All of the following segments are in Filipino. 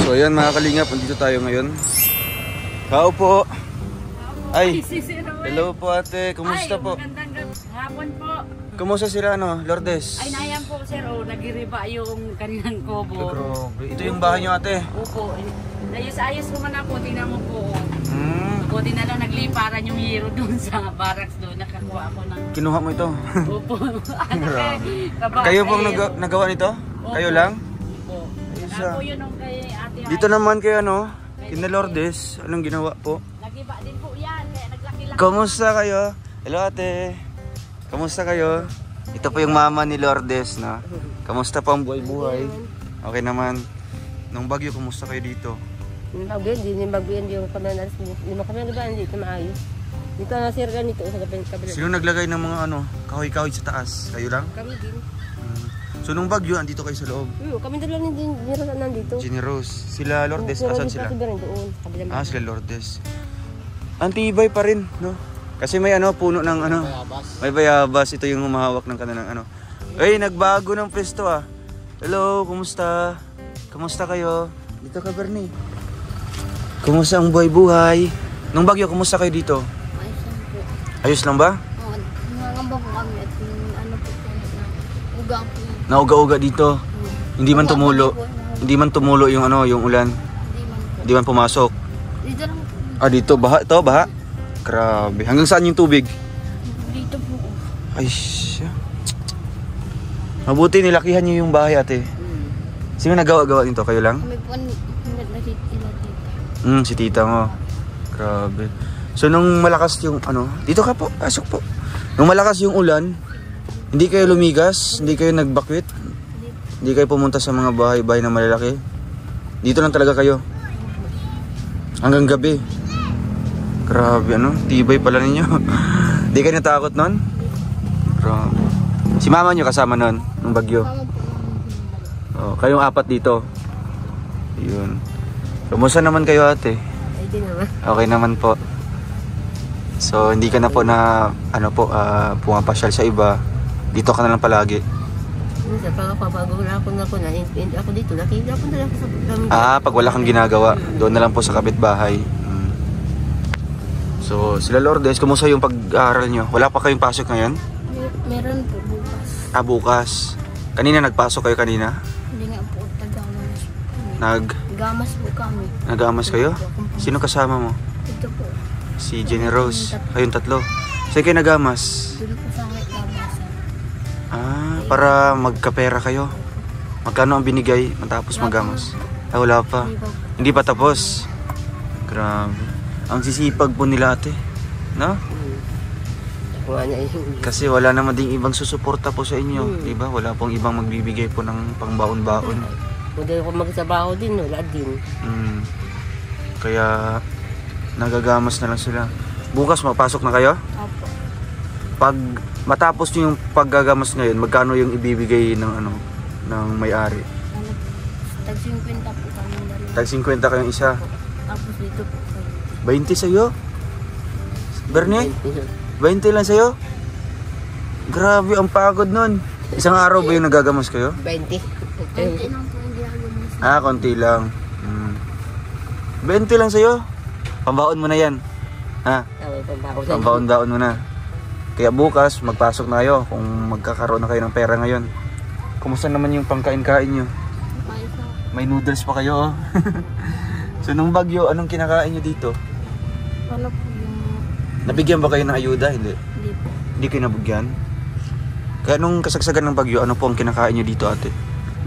So ayan mga kalingap, andito tayo ngayon. Kao po. Ay, hello po ate, kumusta po? Magandang hapon po. Kumusta sila Lourdes? Ay, nayan po sir, nagiriba yung kanilang kubo. Grabe. Ito yung bahay niyo ate? Opo. Ayos-ayos ko man po, tingnan mo po. Buti na lang nagliparan yung hero doon sa barracks doon. Nakakuha ako ng... Kinuha mo ito? Opo. Kayo pong nagawa nito? Opo. Kayo lang? Opo. Ayos Ako yun nung kay ate. Dito naman kayo kina Lourdes, anong ginawa po? Nagiba din po yan, kaya naglaki lang. Kumusta kayo? Hello ate. Kumusta kayo? Ito po yung mama ni Lourdes na. Kamusta po ang buhay-buhay? Okay naman. Nung bagyo, kumusta kayo dito? Yung bagyo, hindi yung kamanas. Lima kami nagdaan dito, maayos. Dito na sir ganito sa kabila. Sino naglagay ng mga kahoy-kahoy sa taas? Kayo lang? Kami din. So nung bagyo, andito kayo sa loob? Kami dalawa din nandito. Jenny Rose. Sila Lourdes, asan sila? Sila Lourdes. Antibay pa rin, no? Kasi may puno ng may bayabas. Ito yung humahawak ng kanilang Ay, nagbago ng pwesto ah. Hello, kumusta? Kumusta kayo? Dito ka, Bernie. Kumusta ang buhay-buhay? Nung bagyo, kumusta kayo dito? Ayos lang po. Ayos lang ba? Oo, nangangamba po kami at po uga po. Nauga-uga dito. Hindi man tumulo. Hindi man tumulo yung yung ulan. Hindi man pumasok. Dito lang po. Ah, dito baha to, baha. Grabe. Hanggang saan yung tubig? Dito po. Ay, siya. Mabuti nilakihan niyo yung bahay, ate. Sino nagawa-gawa nito? Kayo lang? Kami po nakikita. Si tita mo. Grabe. So nung malakas yung dito ka po, pasok po. Nung malakas yung ulan, hindi kayo lumigas, hindi kayo nagbakwit, hindi kayo pumunta sa mga bahay-bahay na malalaki. Dito lang talaga kayo. Hanggang gabi. Grabe tibay pala ninyo. Hindi kayo natakot nun? Grabe. Si mama nyo kasama nun, nung bagyo? Oh, kayong apat dito. Yun. Kumusta naman kayo ate? Ay, naman. Okay naman po. So hindi ka na po na pumapasyal sa iba. Dito ka na lang palagi. Minsan pagbabago na ako dito. Nakita ko na lang sa pag wala kang ginagawa, doon na lang po sa kapitbahay. So sila Lourdes, kumusta yung pag-aaral nyo? Wala pa kayong pasok ngayon? Meron po bukas. Bukas. Kanina nagpasok kayo kanina? Hindi nga po, tagamas. Nagamas po kami. Nagamas kayo? Sino kasama mo? Ito po. Si Jenny Rose. Kayong tatlo. Saan kayo nagamas? Dito po sa may gamasan. Para magkapera kayo. Magkano ang binigay matapos magamas? Wala pa. Hindi pa tapos. Grabe. Ang sisipag po nila ate. No? Kasi wala naman ding ibang susuporta po sa inyo. Diba? Wala pong ibang magbibigay po ng pangbaon-baon. Hindi ako magsabaho din, wala din. Kaya nagagamas na lang sila. Bukas mapasok na kayo? Opo. Pag matapos nyo yung paggagamas ngayon, magkano yung ibibigay ng ng may-ari? Tag 50 po kami dalawa. Tag 50 kayong isa. Tapos dito po. 20 sa'yo? Bernie? 20 lang sa'yo? Grabe, ang pagod nun. Isang araw ba yung nagagamas kayo? 20. Konti lang po hindi ako Konti lang. 20 lang sa'yo? Pambaon mo na yan. Pambaon-baon mo na. Kaya bukas, magpasok na kayo kung magkakaroon na kayo ng pera ngayon. Kumusta naman yung pangkain-kain nyo? May noodles pa kayo, So nung bagyo, anong kinakain nyo dito? Wala po yung... Nabigyan ba kayo ng ayuda? Hindi. Hindi po. Hindi kayo nabigyan? Kaya nung kasagsagan ng bagyo, ano po ang kinakain nyo dito ate?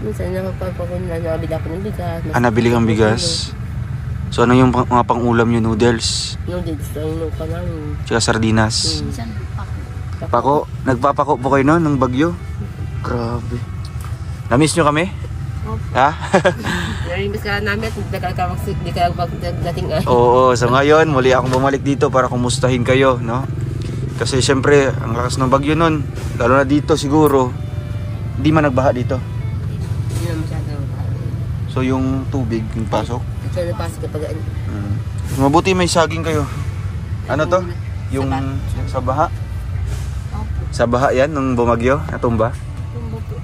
Minsan nabili ako ng bigas. Nabili kang bigas? So ano yung mga pang-ulam nyo? Noodles? Noodles, yung pa namin. Tsaka sardinas? Minsan pa. Pako? Nagpapako po kayo nun ng bagyo? Grabe. Na-miss nyo kami? Opo. Ha? Narimbis ka namin at hindi ka magdating ay. Oo, so ngayon muli akong bumalik dito para kumustahin kayo, no? Kasi syempre, ang lakas ng bagyo nun, lalo na dito siguro, hindi man nagbaha dito. Hindi na masyado. So yung tubig, yung pasok. Ito na pasok kapag... Mabuti may saging kayo. Ano to? Yung sa baha? Opo. Sa baha yan, nung bumagyo, natumba? Tumbo po.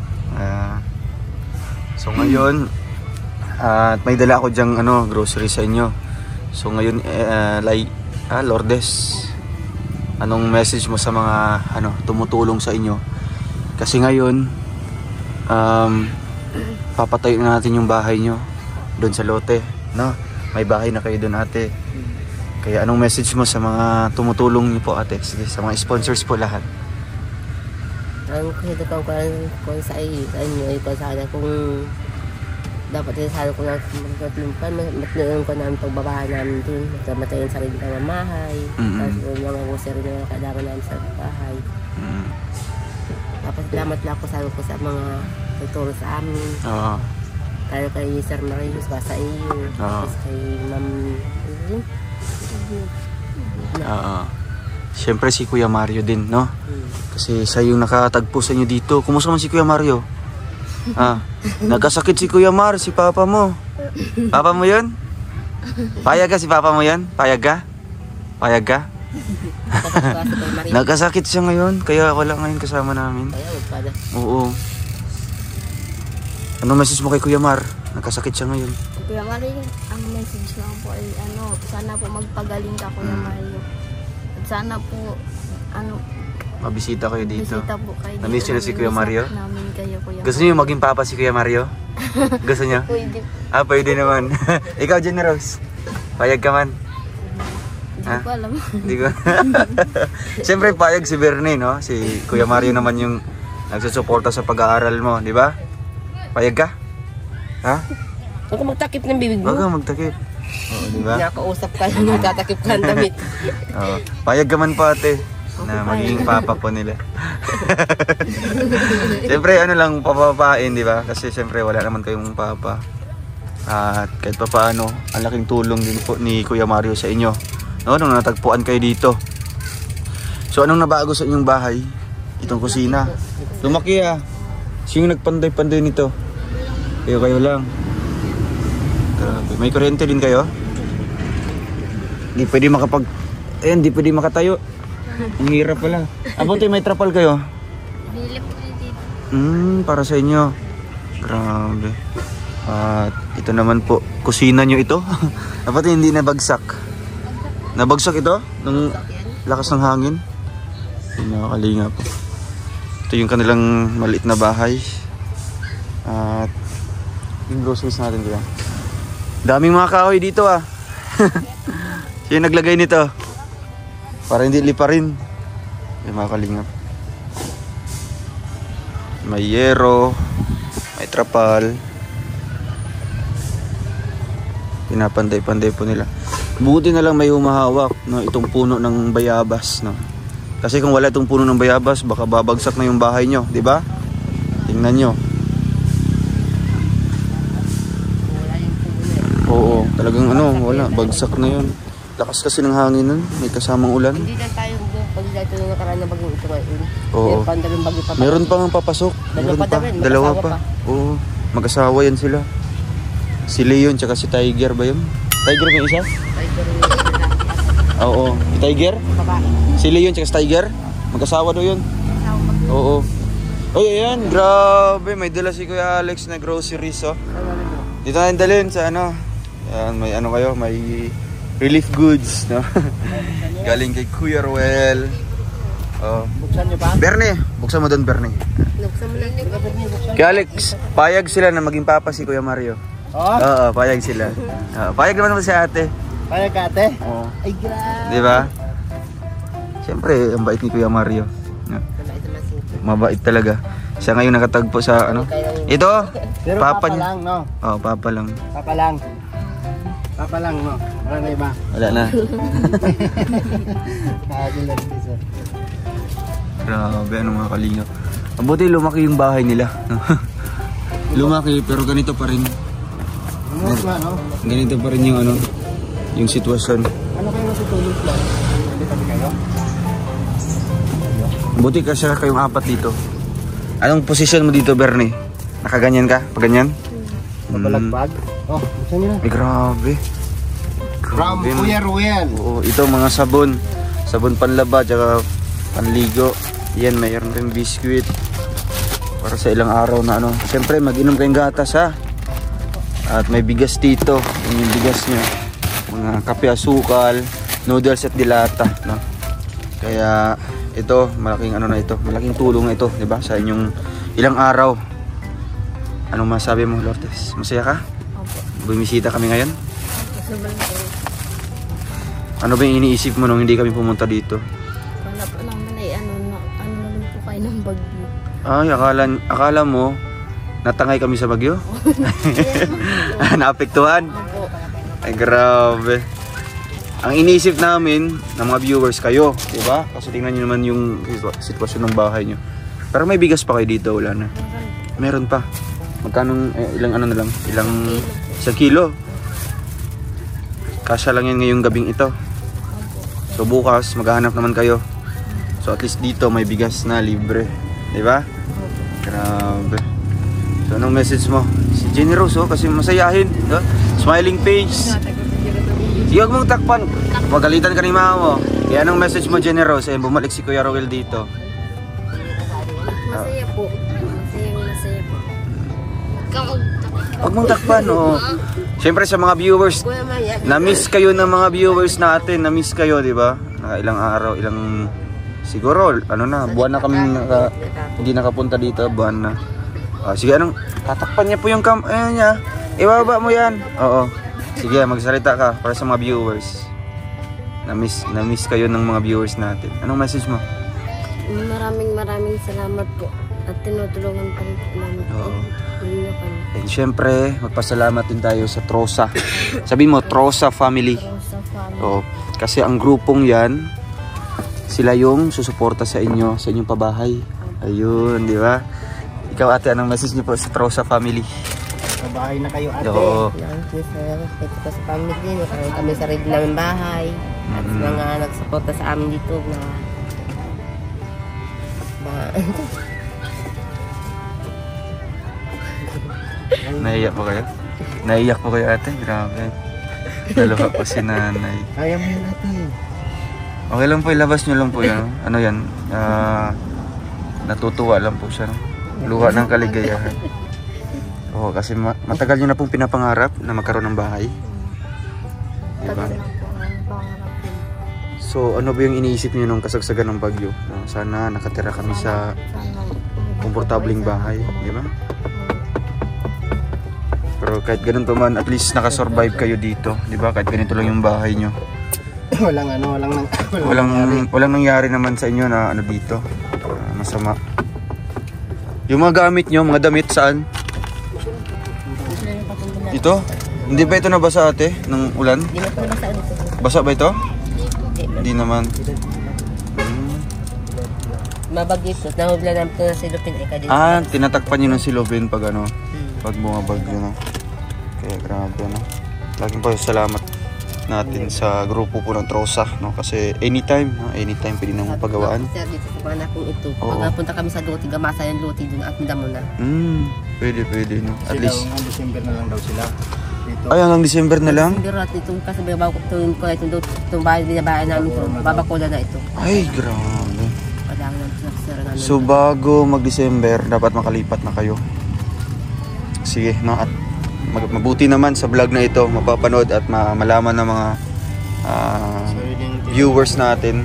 So ngayon, At may dala ako dyang grocery sa inyo. So ngayon Lourdes, anong message mo sa mga tumutulong sa inyo? Kasi ngayon papatayo na natin yung bahay nyo doon sa lote, no? May bahay na kayo doon, ate. Kaya anong message mo sa mga tumutulong niyo po, ate? Sige, sa mga sponsors po lahat. Ang kahit kung sa inyo ay kung sana kung dapat din sana kung matulungan ko namin pagbabahan namin dun, matayin sa rin ng mamahay, tapos yung mga grocery na kailangan namin sa bahay. Tapos salamat lang ko sa mga nagturo sa amin. Kaya kay Sir Marius, sa iyo, tapos kay Ma'am Siyempre si Kuya Mario din, no? Kasi siya yung nakatagpo sa inyo dito. Kumusta man si Kuya Mario? Nagkasakit si Kuya Mar, si Papa mo. Papa mo yun? Payag ka si Papa mo yun? Payag ka? Payag ka? Nagkasakit siya ngayon, kaya wala ngayon kasama namin. Oo. Anong message mo kay Kuya Mar? Nagkasakit siya ngayon. Kuya Mario, ang message lang po ay sana po magpagaling ka, Kuya Mario. At sana po mabisita kayo dito. Bisita po kayo dito. Namiss nyo na si Kuya Mario? Namin kayo, Kuya Gusto niyo maging papa si Kuya Mario? Gusto niyo? Pwede. Pwede naman. Ikaw, Jenny Rose. Payag ka man? Hindi ko alam. Hindi ko. Siyempre payag si Bernie, no? Si Kuya Mario naman yung nagsusuporta sa pag-aaral mo, di ba? Payag ka? Ha? Huwag ka magtakip ng bibig mo. Huwag ka magtakip. Oo, di ba? Nakausap ka lang, nagtatakip ka ng damit. Payag ka man pa, ate, na magiging papa po nila. Siyempre lang papapain, di ba? Kasi siyempre wala naman kayong papa. At kahit pa paano, ang laking tulong din po ni Kuya Mario sa inyo, no? Nung natagpuan kayo dito. So anong nabago sa inyong bahay? Itong kusina. Lumaki Sino yung nagpanday-panday nito? Kayo lang. Grabe. May kuryente din kayo? Hindi pwede di pwede makatayo. Ang hirap pala. Abuti may trapal kayo? Bili po dito. Para sa inyo. Grabe. At ito naman po, kusina nyo ito. Dapat hindi nabagsak. Nabagsak ito? Nung lakas ng hangin? Nakakalinga po. Ito yung kanilang maliit na bahay. At yung groceries natin dito. Daming mga kahoy dito Siya yung naglagay nito. Para hindi liparin. Yung mga kalingap. May yero. May trapal. Pinapanday-panday po nila. Buti na lang may humahawak, no, itong puno ng bayabas, no. Kasi kung wala itong puno ng bayabas, baka babagsak na yung bahay nyo, di ba? Tingnan nyo. Oo, talagang wala, bagsak na yun. Lakas kasi ng hangin nun, may kasamang ulan. Hindi lang tayo pag dito nung nakaraan na bagong ito ngayon. Oo. Meron pa nga papasok. Dalawa pa. Oo, mag-asawa yan sila. Si Leon tsaka si Tiger ba yun? Tiger ba yung isa? Tiger Oo. Tiger? babae. Si Leon tsaka si Tiger? Mag-asawa daw yun? Oo. Oy, ayan. Grabe. May dala si Kuya Alex na groceries, Dito na dalhin sa Ayan, may kayo. May relief goods, no? Galing kay Kuya Ruel. Buksan niyo pa? Bernie. Buksan mo doon, Bernie. Buksan mo lang. Kay Alex, payag sila na maging papa si Kuya Mario. Oo, payag sila. Payag naman mo si ate. Payag ka, ate? Oo. Ay, grabe. Di ba? Siyempre, ang bait ni Kuya Mario. Mabait talaga. Siya ngayon nakatagpo sa Ito, pero papa niya. Lang, no? Oo, papa lang. Papa lang. Papa lang, no? Wala na iba. Wala na. Grabe, mga kalingap. Mabuti lumaki yung bahay nila. Lumaki, pero ganito pa rin. Ganito pa rin yung yung sitwasyon. Ano kayo natutulog lang? Tabi kayo? Buti kasi kayong apat dito. Anong posisyon mo dito, Bernie? Nakaganyan ka? Paganyan? Pagbalagpag? Buksan nyo na. Ay, grabe. From Kuya Ruel. Oo, ito mga sabon. Sabon panlaba, tsaka panligo. Yan, mayroon rin biskuit. Para sa ilang araw na Siyempre, mag-inom kayong gatas, At may bigas dito. Yun yung bigas niya. Mga kape, asukal, noodles at dilata, no? Kaya ito, malaking ano na ito, malaking tulong na ito, 'di ba? Sa inyong ilang araw. Anong masabi mo, Lourdes? Masaya ka? Opo. Bumisita kami ngayon? Sobrang po. Ano ba yung iniisip mo nung hindi kami pumunta dito? Wala po naman ay ano na lang po kayo ng bagyo. Ay, akala mo natangay kami sa bagyo? Naapektuhan? Opo. Ay, grabe. Ang iniisip namin ng mga viewers kayo, di ba? Kasi tingnan nyo naman yung sitwasyon ng bahay nyo. Pero may bigas pa kayo dito, wala na. Meron pa. Magkano, ilang ano na lang? Ilang, 1 kilo. Kasya lang yan ngayong gabing ito. So bukas, maghahanap naman kayo. So at least dito may bigas na libre. Di ba? Grabe. So anong message mo? Si Jenny Rose, oh, kasi masayahin. No? Smiling face. Sige, huwag mong takpan. Pagalitan ka ni mama mo. Kaya anong message mo, Jenny Rose? Eh, bumalik si Kuya Roel dito. Masaya po. Masaya po. Huwag mong takpan, oh. Siyempre sa mga viewers, na-miss kayo ng mga viewers natin. Na-miss kayo, di ba? Ilang araw, siguro, ano na, buwan na kami hindi nakapunta dito, buwan na. Sige, anong, tatakpan niya po yung ayun niya. Ibaba mo yan. Oo. Sige, magsalita ka para sa mga viewers. Na-miss kayo ng mga viewers natin. Anong message mo? Maraming salamat po. At tinutulungan pa rin po namin po. Oo. And syempre, magpasalamat din tayo sa Trosa. Sabihin mo, Trosa family. Sa family. Oo. Kasi ang grupong yan, sila yung susuporta sa inyo, sa inyong pabahay. Ayun, di ba? Ikaw, ate, anong message niyo po sa Trosa family? Bahay na kayo, ate. Oo. Ito po sa family, nakaroon kami sa sarili namin bahay. At sa mga nagsuporta sa amin dito na Naiyak po kayo? Naiyak po kayo, ate? Grabe. Naluha po si nanay. Kaya mo yun, ate. Okay lang po, ilabas nyo lang po yan. Ano yan? Natutuwa lang po siya. No? Luha ng kaligayahan. Oo, kasi matagal nyo na pong pinapangarap na magkaroon ng bahay. Diba? So, ano ba yung iniisip niyo nung kasagsagan ng bagyo? Sana nakatira kami sa komportabling bahay, di ba? Pero kahit ganun pa man, at least nakasurvive kayo dito, di ba? Kahit ganito lang yung bahay nyo. Walang nangyari naman sa inyo na ano dito, masama. Yung mga gamit nyo, mga damit saan? Ito? Hindi ba ito nabasa, ate, ng ulan? Hindi na po nabasa dito. Basa ba ito? Hindi naman. Mabagyo ito. Nahubla namin ito na silupin ay kadito. Tinatakpan nyo ng silupin pag ano, pag bumabagyo, no? Kaya grabe, no? Laging po salamat natin sa grupo po ng Trosa, no? Kasi anytime pwede nang mapagawaan. Sir, dito sa mga nakong ito. Oo. Pag napunta kami sa Luti, gamasa yung Luti dun at midamo na. Pwede, no? At Sila, least. hanggang December na lang daw sila. Dito. Ay, hanggang December na lang? Pero at itong kasi itong bahay binabayan namin ito. Babakula na ito. Ay, grabe. Padang na sir namin. So, bago mag-December, dapat makalipat na kayo. Sige, no? At mabuti naman sa vlog na ito, mapapanood at malaman ng mga viewers natin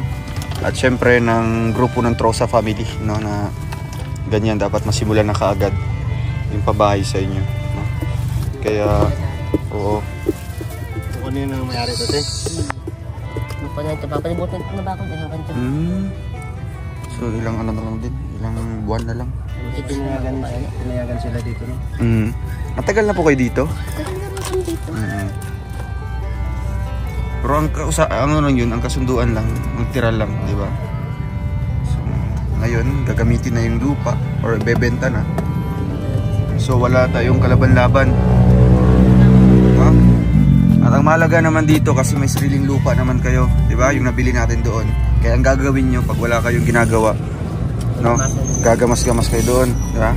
at syempre ng grupo ng Trosa family, no, na ganyan dapat masimulan na kaagad yung pabahay sa inyo, no? Kaya oo, Ito ko nyo nang mayari ito, te. Ano pa na ito? Papalibutan ito na ba ako? Dahil ganito. So ilang ano na lang din, ilang buwan na lang. Pinayagan sila dito, no? Matagal na po kayo dito? Pero ang kasunduan lang, magtira lang, di ba? So, ngayon, gagamitin na yung lupa or bebenta na. So, wala tayong kalaban-laban. Diba? At ang mahalaga naman dito kasi may sariling lupa naman kayo, di ba? Yung nabili natin doon. Kaya ang gagawin nyo pag wala kayong ginagawa, no? Gagamas-gamas kayo doon, di ba?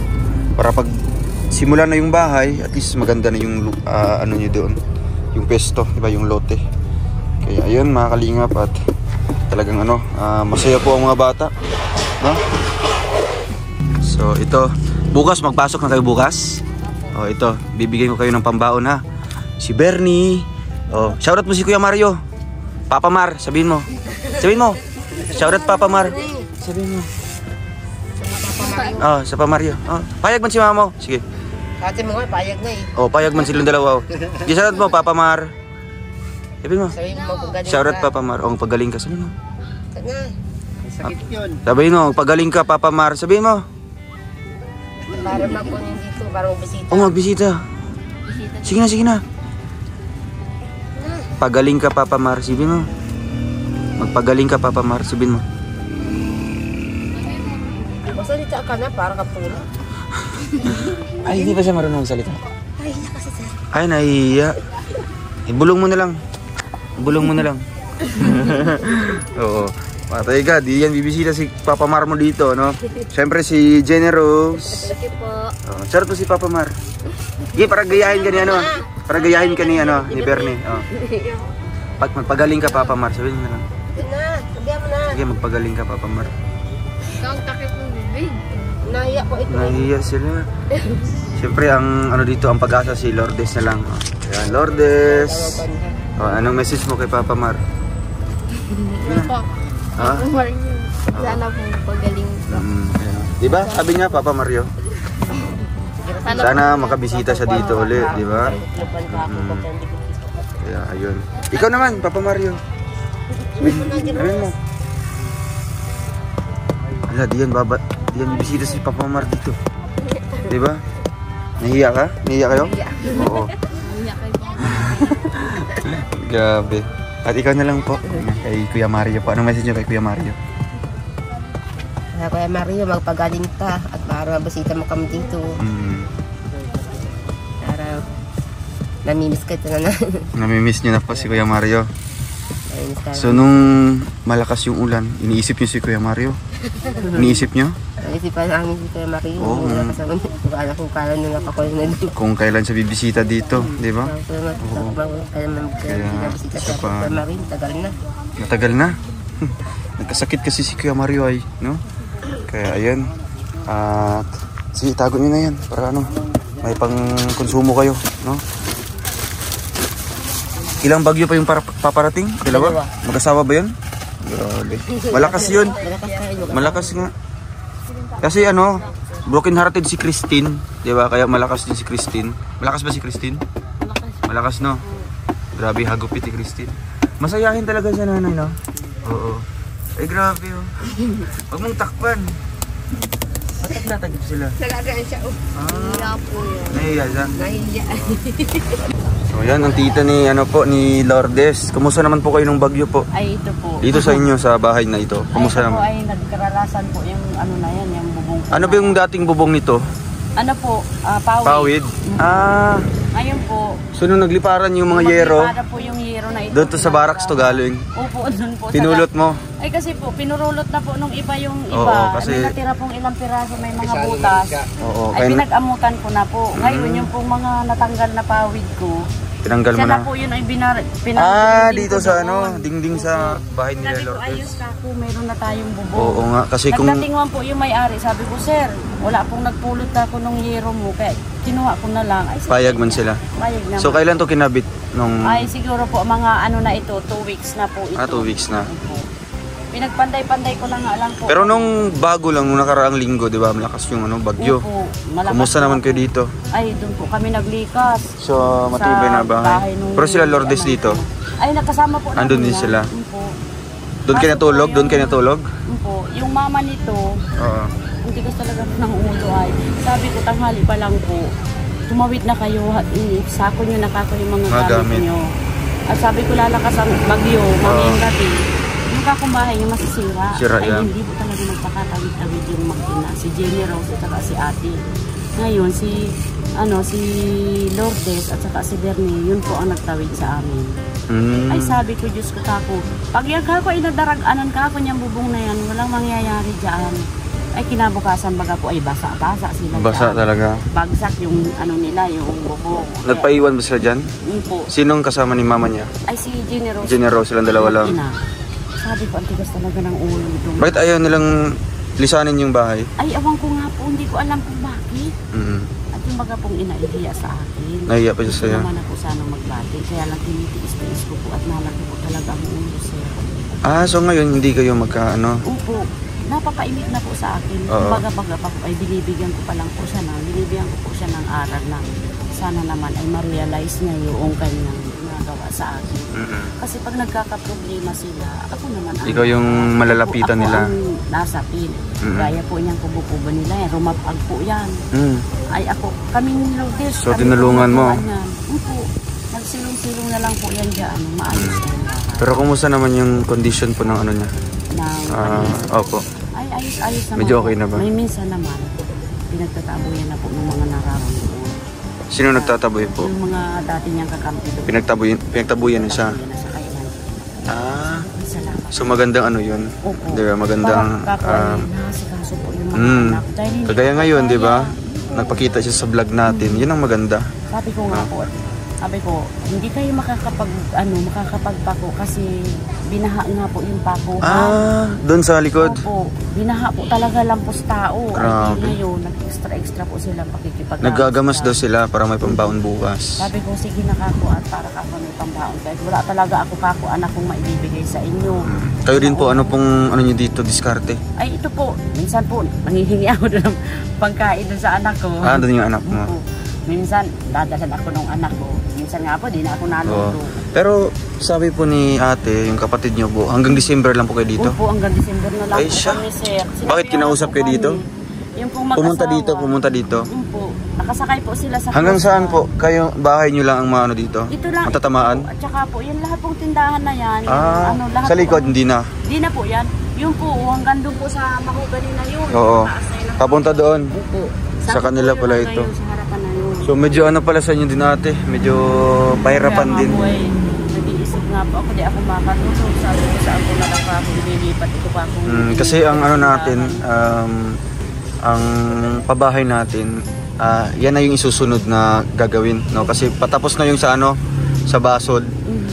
Para pag simula na yung bahay, at least maganda na yung ano nyo doon, yung pesto, di ba? Yung lote. Kaya ayun, mga kalingap, at talagang ano, masaya po ang mga bata, no? So ito, bukas magpasok na kayo bukas. Oh, ito. Bibigyan ko kayo ng pambaon ha. Si Bernie. Oh, shoutout mo si Kuya Mario. Papa Mar, sabihin mo. Sabihin mo. Shoutout Papa Mar. Sabihin mo. Oh, sa Papa Mario. Oh, payag man si mama mo. Sige. Ate mo nga, payag na eh. Oh, payag man silang dalawa. Oh. Sige, shoutout mo Papa Mar. Sabihin mo. Sabihin mo kung galing Shoutout ka. Papa Mar. Oh, pagaling ka. Sabihin mo. Sana. Sakit yun. Sabihin mo, pagaling ka Papa Mar. Sabihin mo. Para mapunin dito, para magbisita. Oh, magbisita. Sige na, sige na. Pagaling ka Papa Mar. Sabihin mo. Magpagaling ka Papa Mar. Sabihin mo. Masalita ka na, para ka pula. Ay, hindi pa siya marunong salita. Ay, kasi sir. Ay, nahihiya. Ibulong mo na lang. Ibulong mo na lang. Oo. Patay ka, di yan bibisita si Papa Mar mo dito, no? Siyempre si Jenny Rose. Laki po. Oh, charot mo si Papa Mar. Sige, para gayahin ka ni ano. Para gayahin ka ni ano, ni Bernie. Oh. Pag magpagaling ka Papa Mar, sabihin mo na lang. Ito na, sabihan mo na. Sige, magpagaling ka Papa Mar. Ikaw ang takip ng bibig. Nahiya ko ito. Nahihiya sila. Siyempre ang ano dito, ang pag-asa si Lourdes na lang. Oh. Ayan, Lourdes. Oh, anong message mo kay Papa Mar? Po. Ha? Sana po pagaling. Ayan. Diba? Sabi niya Papa Mario. Sana makabisita siya dito uli, di ba? Kaya ayun. Ikaw naman, Papa Mario. Sabihin mo. Ala, diyan bibisita si Papa Mar dito. Di ba? Nahiya ka? Nahiya kayo? Oo. Grabe. At ikaw na lang po. Kay Kuya Mario po. Anong message niyo kay Kuya Mario? Kuya Mario, magpagaling ka at para mabisita mo kami dito. Para namimiss ka ito na. Namimiss niyo na po si Kuya Mario. Namimiss ka. So nung malakas yung ulan, iniisip niyo si Kuya Mario? Iniisip niyo? Naisipan namin si Kuya Mario. Oo. Kasama niya. Kung alam kung kailan nyo nakakulit na dito. Kung kailan siya bibisita dito, di ba? Kailan nabisita isa sa pa. Kuya Mario, tagal na. Matagal na. Nagkasakit kasi si Kuya Mario ay, no? Kaya ayun. At sige, tago niyo na yan para ano, may pang konsumo kayo, no? Ilang bagyo pa yung paparating? Dalawa? Mag-asawa ba yun? Grabe. Malakas yun. Malakas kayo. Malakas nga. Kasi ano, broken hearted si Christine, 'di ba? Kaya malakas din si Christine. Malakas ba si Christine? Malakas, no? Grabe hagupit ni Christine. Masayahin talaga siya, nanay, no? Oo. Ay, grabe, oh. Huwag mong takpan. Ba't natagip sila? Nagagaan siya. Nahiya po yun. Nahiya siya. Nahiya. So, yan ang tita ni, ni Lourdes. Kumusta naman po kayo ng bagyo po? Ay, ito po. Dito sa inyo, sa bahay na ito. Kumusta Ay, ito po naman? ay nagkaralasan po yung ano na yan, yung bubong. Ano ba yung dating bubong nito? Ano po, pawid. Pawid? Ah, Ngayon po, so nung nagliparan yung mga yero, maglipara po yung yero na ito. doon to sa barracks to galing. Opo, doon po. Pinulot mo? Ay kasi po, pinurulot na po nung iba yung iba. Oo, kasi- May natira pong ilang piraso, may mga butas. Oo, Ay kaya pinag-amutan ko na po. Ngayon yung pong mga natanggal na pawid ko, tinanggal mo siya na. na po yun ay Dito sa ano, dingding sa bahay ni Sabi ko, ayos Lourdes. ka po, meron na tayong bubong. Oo nga, kasi kung... Nagdatingan po yung may-ari, sabi ko, sir, wala pong nagpulot ako nung yero mo, kaya kinuha ko na lang. Ay, sige, Payag man sila. Payag naman. So kailan to kinabit? Nung... Ay, siguro po, mga ano na ito, 2 weeks na po ito. 2 weeks na. Opo. Pinagpanday-panday ko na nga lang po. Pero nung bago lang, nung nakaraang linggo, di ba, malakas yung ano, bagyo. Opo, malakas Kumusta po naman ako. kayo dito? Ay, doon po kami naglikas. So, matibay na bahay. nung- Pero sila Lourdes dito? Ay, nagkasama po Andun din namin sila? yan. Opo. Doon kayo Kaso natulog? po Doon kayo yung- natulog? Opo. Yung mama nito, Oo. hindi ko talaga ng ulo ay. Sabi ko, tanghali pa lang po. Tumawid na kayo, sako nyo, nakako yung mga Mga gamit. gamit nyo. At sabi ko, lalakas ang bagyo, mamayang gabi. Yung kakumbahay nyo masisira. Sira Ay, yan. hindi po talaga magpakatawid-tawid yung makina. Si Jenny Rose at saka si ate. Ngayon, si Lourdes at saka si Bernie, yun po ang nagtawid sa amin. Mm. Ay, sabi ko, Diyos ko kako. Pag yan kako, inadarag-anan kako niyang bubong na yan, walang mangyayari dyan. Ay, kinabukasan baga po, ay basa-basa sila Basa dyan. talaga. Bagsak yung ano nila, yung bubong. Nagpaiwan ba sila dyan? Yun po. Sinong kasama ni mama niya? Ay, si Jenny Rose. Jenny Rose, silang dalawa lang. Ina. Sabi ko, ang tigas talaga ng ulo ito. Bakit ayaw nilang lisanin yung bahay? Ay, awang ko nga po, hindi ko alam kung bakit. Mm. At yung baga pong inaihiya sa akin. Nahiya pa siya Gusto sa'yo. naman ako sana magbati. Kaya lang tinitiis-tiis ko po at malaki po talaga ang ulo, sir. So ngayon hindi kayo magkaano? Opo, napakainit na po sa akin. Oo. Baga pa po ay binibigyan ko pa lang po siya ng aral na sana naman ay ma-realize niya yung kanyang ginagawa sa akin. Kasi pag nagkakaproblema sila, ako naman Ikaw yung malalapitan ako nila. ang nasa pin. Gaya po niyang kubo-kubo nila, rumapag po yan. Ay ako, kaming Lourdes. So, tinulungan mo? Opo, nagsilong-silong na lang po yan dyan, maayos na yan. Pero kumusta naman yung condition po ng ano niya? Opo. Ay, ayos naman. Medyo okay po. na ba? May minsan naman, pinagtataboyan na po ng mga nararamdaman. Sino nagtataboy po? Yung mga dati niyang kakampi doon. Pinagtabuyan na siya. Pinagtabuyan na sa kainan. Ah, so magandang ano yun? Opo. Di ba? Magandang... Nakasikaso po yung mga anak. Dahil hindi Kagaya ko ngayon, di ba? kaya. Nagpakita siya sa vlog natin. Yun ang maganda. Sabi ko nga po, hindi kayo makakapagpako kasi binaha nga po yung pako. Doon sa likod. Opo, binaha po talaga lampos tao. Grabe. Ay ngayon, nag-extra po sila pakikipag. Naggagamas daw sila para may pambaon bukas. Sabi ko, sige nakakuan para kako may pambaon. Kahit wala talaga ako kakuan akong maibibigay sa inyo. Kayo din po, ano pong ano nyo dito, diskarte? Ay ito po, minsan po, nangihingi ako doon ng pangkain doon sa anak ko. Doon yung anak mo. Opo. Minsan, dadalan ako ng anak ko. Minsan nga po, di na ako naluto. Pero sabi po ni ate, yung kapatid nyo po, hanggang December lang po kayo dito? Opo, hanggang December na lang Ay, po siya. kami, sir. Bakit kinausap kayo dito? Yung pong mag-asawa. Pumunta dito. Opo, nakasakay po sila sa Hanggang bus saan na- po? Kayo, bahay nyo lang ang maano dito? Ito lang. Matatamaan? Ito po. At saka po, yung lahat pong tindahan na yan. Yung, lahat Sa likod, po, hindi na. Hindi na po yan. Yung po, hanggang doon po sa mahugani na yun. Oo. Taas na yun. Papunta doon. Opo. Sa Sabi kanila po pala yung ito. hanggang yun, sa harapan na yun. So medyo ano pala sa inyo din ate? Medyo pahirapan Kaya din. nga po ay, nag-iisip nga po ako, di ako makatulog. Sabi ko saan ko na lang pa ako nililipat. Ito pa akong Kasi ang ano natin, ang pabahay natin, yan na yung isusunod na gagawin, no? Kasi patapos na yung sa ano, sa Basod.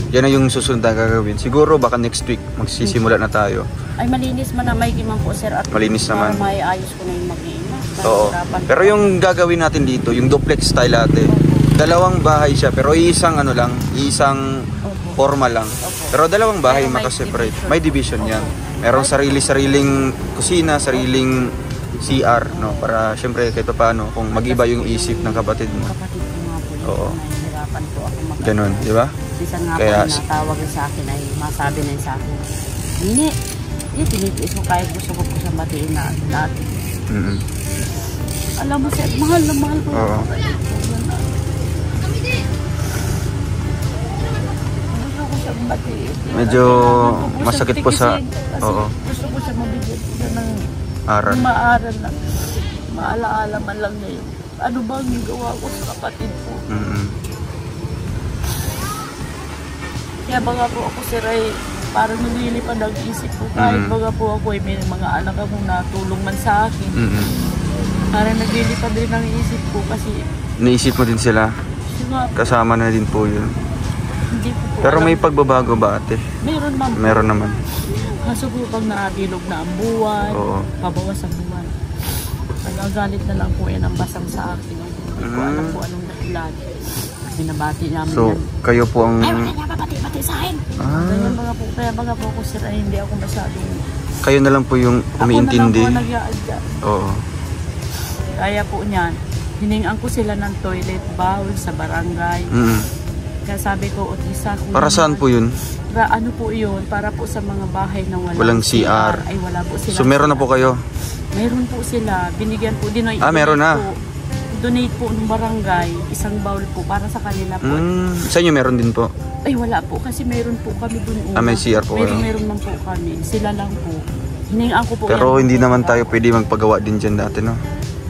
Yan na yung susunod na gagawin. Siguro baka next week magsisimula na tayo. Ay, malinis man na may kimang po, sir. At Malinis para naman. may ayos ko na yung mag-iina. Oo. Pero yung gagawin natin dito, yung duplex style ate, dalawang bahay siya, pero isang ano lang, isang formal lang. Pero dalawang bahay Pero may makaseparate. division. May division yan. Merong sarili-sariling kusina, sariling CR, no? Para syempre kahit paano, kung mag-iba yung isip ng kapatid mo. Kapatid ko nga po, Oo. nahihirapan po ako mag- Ganun, di ba? Bisan nga Kaya- po natawag sa akin ay masabi na yun sa akin. Hindi, tinitiis mo kahit gusto ko po siya matiin na dati. Alam mo, sir, mahal na mahal ko. Oo. Gusto ko siya matiin. Medyo masakit po sa... Kasi Oo. gusto ko siya mabigyan siya ng Aral. maaral na. Maalaala man lang niya yun. Ano ba ang gawa ko sa kapatid ko? Kaya baga po ako, sir, ay parang nililipad ang isip ko. Kahit baga po ako ay may mga anak akong natulong man sa akin. Parang naglilipad rin ang isip ko kasi Naisip mo din sila. sila, Kasama na din po yun. hindi ko po Pero alam. may pagbabago ba ate? Meron man po. Meron naman. Kaso po pag naabilog na ang buwan, Oo. pabawas ang buwan. Nagagalit na lang po yan ang basang sa akin. Hindi ko alam po anong dahilan. Binabati namin So, yan. kayo po ang... Ay, wala niya babati-bati sa akin. Kaya mga po ko, sir, ay hindi ako masyadong... Kayo na lang po yung umiintindi. Ako na lang po nag-i-adjust. Oo. Kaya po niyan, hiningaan ko sila ng toilet bowl sa barangay. Kaya sabi ko, Otisa, kung Para saan po yun? Ano po yun? Para po sa mga bahay na Walang CR. Ay, wala po sila. So, meron na po kayo? Meron po sila. Binigyan po. Meron na. Donate po ng barangay. Isang bowl po para sa kanila po. Sa inyo meron din po? Ay, wala po. Kasi meron po kami dun una. May CR po kayo? Meron lang po kami. Sila lang po. Hiningaan ko po Pero yan. hindi naman tayo pwede magpagawa din dyan dati, no?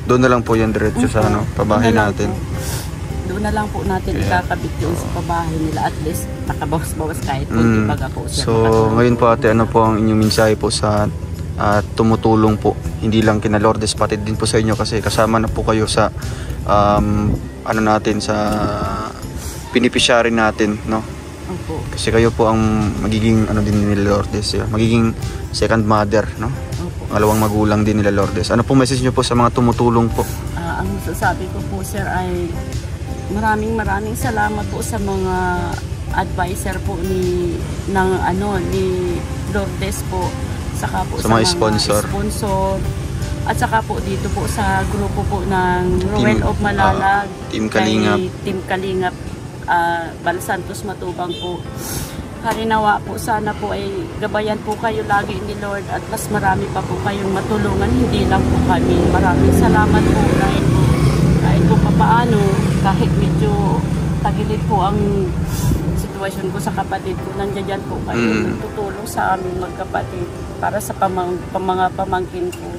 Doon na lang po yan diretso sa ano, pabahay Doon na lang natin. po. Doon na lang po natin ikakabit yun sa pabahay nila. At least, nakabawas-bawas kahit hindi baga po siya. So, ngayon po ate, ano po ang inyong mensahe po sa tumutulong po? Hindi lang kina Lourdes, pati din po sa inyo kasi kasama na po kayo sa ano natin, sa beneficiary natin, no? Opo. Kasi kayo po ang magiging ano din ni Lourdes, magiging second mother, no? Opo. Ngalawang magulang din nila Lourdes. Ano po message nyo po sa mga tumutulong po? Ang Ang masasabi ko po sir ay maraming salamat po sa mga advisor po ni Lourdes po, saka po Sa mga sponsor. at saka po dito po sa grupo po ng Ruel of Malalag, Team Kalingap. Team Kalingap, Bal Santos Matubang po. Harinawa po, sana po ay gabayan po kayo lagi ni Lord at mas marami pa po kayong matulungan, hindi lang po kami. Maraming salamat po kahit po papaano, kahit medyo tagilid po ang sitwasyon ko sa kapatid ko, nandiyan po kayo tutulong sa aming magkapatid para sa mga pamangkin ko.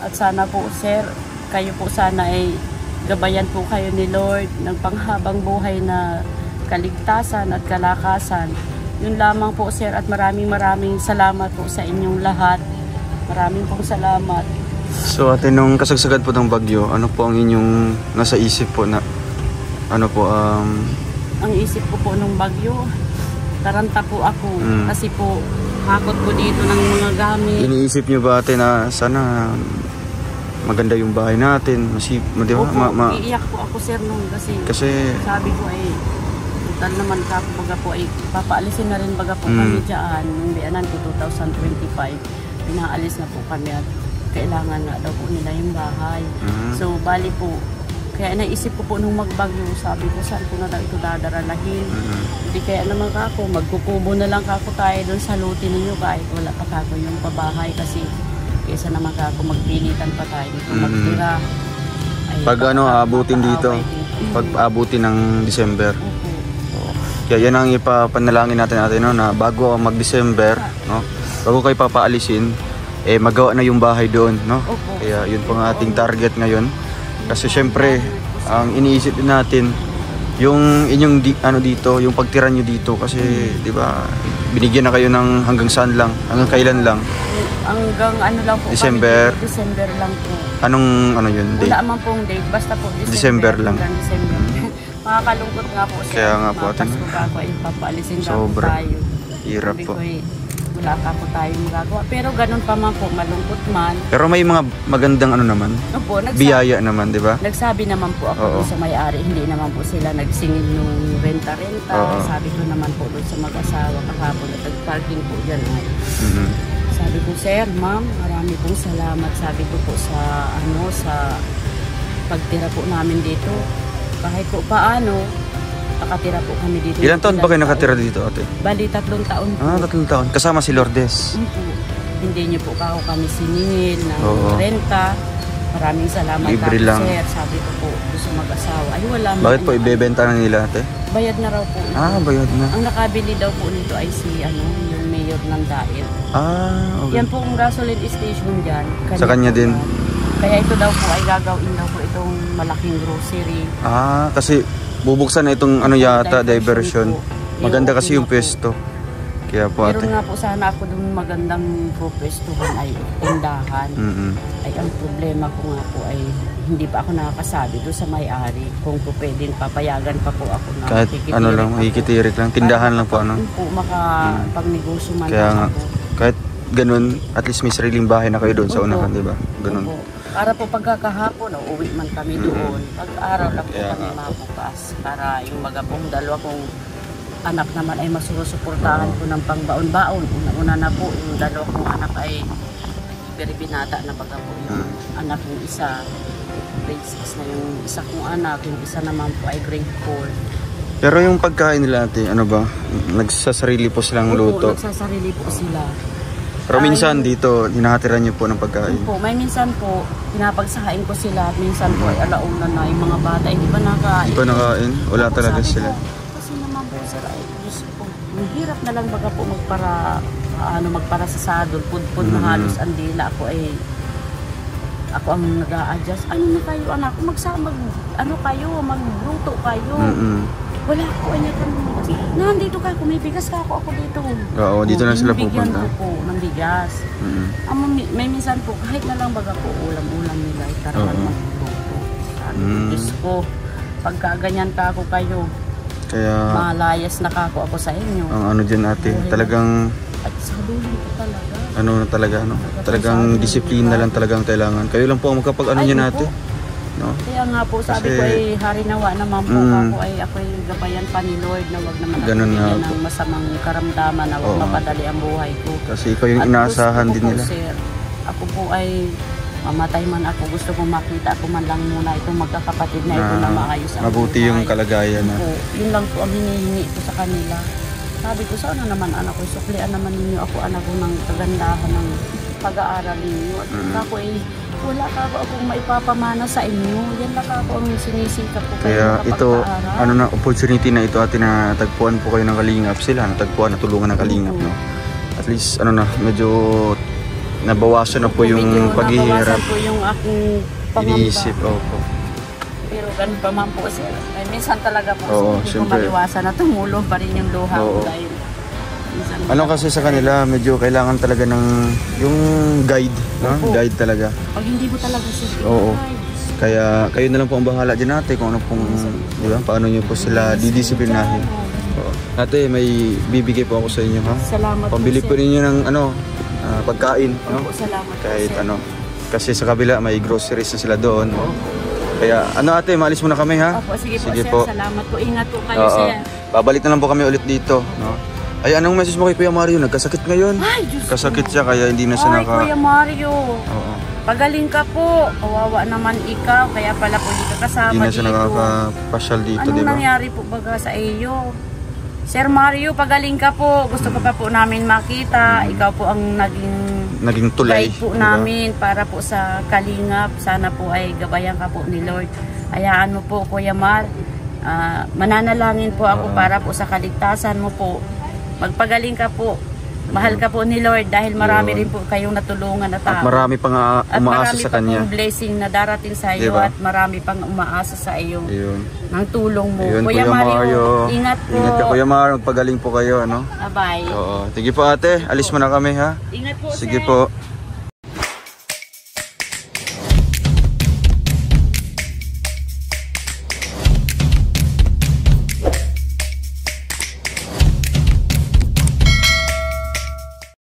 At sana po sir, kayo po sana ay gabayan po kayo ni Lord ng panghabang buhay na kaligtasan at kalakasan. Yun lamang po sir, at maraming salamat po sa inyong lahat. Maraming pong salamat. So ate, nung kasagsagan po ng bagyo, ano po ang inyong nasa isip po na ano po Ang isip ko po nung bagyo, taranta po ako kasi po hakot ko dito ng mga gamit. iniisip niyo ba ate na sana maganda yung bahay natin, di ba? Opo, iiyak po ako sir nung kasi sabi ko ay total naman ka baga po ay papaalisin na rin baga po kami dyan nung biyanan ko 2025, pinaalis na po kami at kailangan nga daw po nila yung bahay. So bali po, kaya naisip ko po nung magbagyo, sabi ko saan ko na daw ito dadaralahin. Hindi kaya naman kako, magkukubo na lang kako tayo doon sa luti ninyo kahit wala pa kako yung pabahay, kasi kaysa naman kako magpilitan pa tayo dito magtira. Pag abutin dito, pag abutin ng December. Kaya yan ang ipapanalangin natin no, na bago mag-December, no, bago kayo papaalisin, magawa na yung bahay doon, no? Kaya yun po ang ating target ngayon. Kasi syempre, ang iniisip din natin, yung inyong dito, yung pagtira nyo dito, kasi di ba, binigyan na kayo ng hanggang saan lang, hanggang kailan lang? Hanggang lang po December. Kami, December lang po. Anong yun, date? Wala man pong date, basta po December lang. Hanggang December. Makakalungkot nga po siya. Kaya nga po atin. Pasko ka po ay papaalisin ka po Sobra. tayo. Hirap Sabi po. ko wala ka po tayong magagawa. Pero ganun pa man po, malungkot man. Pero may mga magandang naman, Opo, biyaya naman, di ba? nagsabi naman po ako doon sa may-ari, hindi naman po sila nagsingil nung renta-renta. Sabi ko naman po doon sa mag-asawa kahapon at nag-parking po dyan. Sabi ko, sir, ma'am, marami pong salamat. Sabi ko po sa pagtira po namin dito. Kahit po paano, nakatira po kami dito. Ilang taon ba kayo nakatira dito, ate? Bali, 3 taon po. 3 taon. Kasama si Lourdes. Hindi niyo po kami siningil ng renta. Maraming salamat. Libre lang. Sir, sabi ko po sa mag-asawa. Ay, wala mo. Bakit po ibebenta na nila, ate? Bayad na raw po. Bayad na. Ang nakabili daw po nito ay yung mayor ng Daet. Okay. Yan po ang gasoline station dyan. Sa kanya din. Kaya ito daw po ay gagawin daw po itong malaking grocery. Kasi bubuksan na itong yata, diversion. Maganda kasi yung pwesto. Kaya po ate. Meron nga po sana ako dun magandang pwestuhan ay tindahan. Ay ang problema ko nga po ay hindi pa ako nakakasabi doon sa may-ari kung po pwedeng papayagan pa po ako na kahit makikitirik lang, tindahan lang po po makapag-negosyo man. Kaya nga, kahit ganun, at least may sariling bahay na kayo doon sa unahan, di ba? Ganun. Para po pagkakahapon, uwi man kami doon. Pag-araw lang po kami mabukas. Para yung mga pong dalawa kong anak naman ay masusuportahan po ng pangbaon-baon. Una na po, yung dalawa kong anak ay very binata na baga po. Yung anak yung isa, grade 6 na yung isa kong anak. Yung isa naman po ay grade 4. Pero yung pagkain nila ate, nagsasarili po silang luto? Nagsasarili po sila. Pero minsan dito, hinahatiran niyo po ng pagkain? Po, may minsan po, pinapagsahain ko sila at minsan po ay alauna na yung mga bata, hindi pa nakain. Hindi pa nakain? Wala talaga sila? Kasi naman po sir, ay Diyos po, ang hirap na lang baga po magpara sa saddle, pud na halos ang dila ako ako ang nag-a-adjust. Ano na kayo anak, magluto kayo. Wala ko nandito kayo, kung may bigas ka ako dito. Oo, dito na sila pupunta. Bigyan ko po ng bigas. May minsan po, kahit na lang baga po, ulam-ulam nila, itaraman magluto. Diyos ko, pagka ganyan ka ako kayo, kaya malayas na kako ako sa inyo. Ang dyan ate, talagang at sa dulo ko talaga. talagang disiplina lang talagang kailangan. Kayo lang po ang niyan ate. no? Kaya nga po, sabi Kasi- ko ay hari nawa naman po ako ay ako'y gabayan pa ni Lord na wag naman ako Ganun nga bigyan po. ng masamang karamdaman na wag Oo. mapadali ang buhay ko. Kasi ikaw yung At inaasahan gusto din ko po, nila. Sir, ako po ay mamatay man ako, gusto ko makita ako man lang muna itong magkakapatid na ito na maayos ang Mabuti yung buhay. kalagayan na. Po, yun lang po ang hinihingi ko sa kanila. Sabi ko, sana naman anak ko, suklian naman ninyo ako anak ko ng kagandahan ng pag-aaral ninyo. At ako ay wala ka po akong maipapamana sa inyo. Yan lang ako ang sinisikap ko Kaya kayo ito, makapag-aaral. ano na, opportunity na ito at natagpuan po kayo ng Kalingap. Sila natagpuan, natulungan ng Kalingap, no? At least, ano na, medyo nabawasan na po yung Medyo paghihirap. nabawasan po yung aking pangamba. Iniisip, opo. Pero ganun pa man po sir. Ay, minsan talaga po Oo, hindi syempre. ko maliwasan na tumulong pa rin yung luha ko Oo. dahil minsan Ano kasi sa kanila, medyo kailangan talaga ng yung guide, no? Opo. Guide talaga. pag hindi mo talaga sir Oo. i-guide, Kaya kayo na lang po ang bahala dyan ate kung ano pong, di ba, paano nyo po sila didisiplinahin. Oo. Ate, may bibigay po ako sa inyo, ha? salamat Pambili po po ninyo ng ano, pagkain, no? Opo, salamat Kahit po, sir. ano. Kasi sa kabila may groceries na sila doon. Kaya ano ate, maalis muna kami ha? Opo, sige po Sige sir, po. salamat po. Ingat po kayo Oo. sir. Babalik na lang po kami ulit dito, no? Ay, anong message mo kay Kuya Mario? Nagkasakit ngayon. Ay, Diyos Kasakit ko. siya kaya hindi na siya Ay, Kuya Mario. Oo. Pagaling ka po. Kawawa naman ikaw. Kaya pala po hindi ka kasama Hindi na siya dito. nakakapasyal dito, Anong di ba? nangyari po baga sa iyo? Sir Mario, pagaling ka po. Gusto ko pa po namin makita. Ikaw po ang Naging tulay. guide po di ba? namin para po sa Kalingap. Sana po ay gabayan ka po ni Lord. Hayaan mo po, Kuya Mar. Mananalangin po ako para po sa kaligtasan mo po. Magpagaling ka po. Mahal ka po ni Lord dahil marami Yun. rin po kayong natulungan na tao. At marami pang At umaasa marami sa pa kanya. pong blessing na darating sa iyo Diba? at marami pang umaasa sa iyo Ayun. ng tulong mo. Ayun, Kuya Mario, ingat po. Ingat ka, Kuya Mario. Magpagaling po kayo, ano? Bye-bye. Oo. Sige po ate, alis muna kami ha. Ingat po, Sige sir. po.